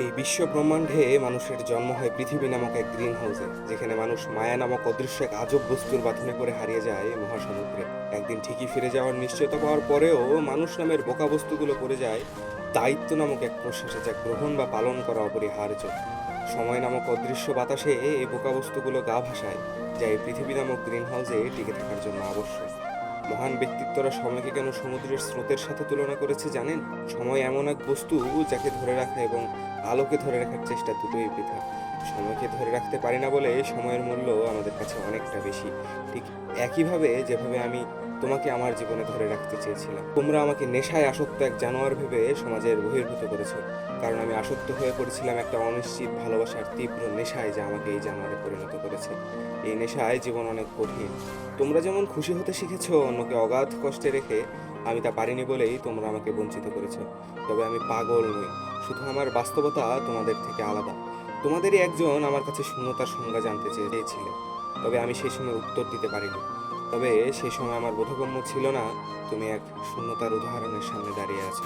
এই বিশ্ব ব্রহ্মাণ্ডে মানুষের জন্ম হয় পৃথিবী নামক এক গ্রিন হাউসে, যেখানে মানুষ মায়া নামক অদৃশ্য এক আজব বস্তুর বাঁধনে করে হারিয়ে যায় মহাসমুদ্রে। একদিন ঠিকই ফিরে যাওয়ার নিশ্চয়তা পাওয়ার পরেও মানুষ নামের বোকা বস্তুগুলো পড়ে যায় দায়িত্ব নামক এক প্রশ্বাসে, যা গ্রহণ বা পালন করা অপরিহার্য। সময় নামক অদৃশ্য বাতাসে এই বোকা বস্তুগুলো গা ভাসায়, যা এই পৃথিবী নামক গ্রিন হাউসে টিকে থাকার জন্য আবশ্যক। মহান ব্যক্তিত্বরা সময়কে কেন সমুদ্রের স্রোতের সাথে তুলনা করেছে জানেন? সময় এমন এক বস্তু যাকে ধরে রাখা এবং আলোকে ধরে রাখার চেষ্টা দুটোই বৃথা। সময়কে ধরে রাখতে পারি না বলে সময়ের মূল্য আমাদের কাছে অনেকটা বেশি। ঠিক একইভাবে যেভাবে আমি তোমাকে আমার জীবনে ধরে রাখতে চেয়েছিলাম। তোমরা আমাকে নেশায় আসক্ত এক জানোয়ার ভেবে সমাজের বহির্ভূত করেছো, কারণ আমি আসক্ত হয়ে পড়েছিলাম একটা অনিশ্চিত ভালোবাসার তীব্র নেশায়, যা আমাকে এই জানোয়ারে পরিণত করেছে। এই নেশায় জীবন অনেক কঠিন। তোমরা যেমন খুশি হতে শিখেছো অন্যকে অগাধ কষ্টে রেখে, আমি তা পারিনি বলেই তোমরা আমাকে বঞ্চিত করেছো। তবে আমি পাগল নই, শুধু আমার বাস্তবতা তোমাদের থেকে আলাদা। তোমাদেরই একজন আমার কাছে শূন্যতার সংজ্ঞা জানতে চেয়েছিলে, তবে আমি সেই সময় উত্তর দিতে পারিনি। তবে সেই সময় আমার বোধগম্য ছিল না তুমি এক শূন্যতার উদাহরণের সামনে দাঁড়িয়ে আছো।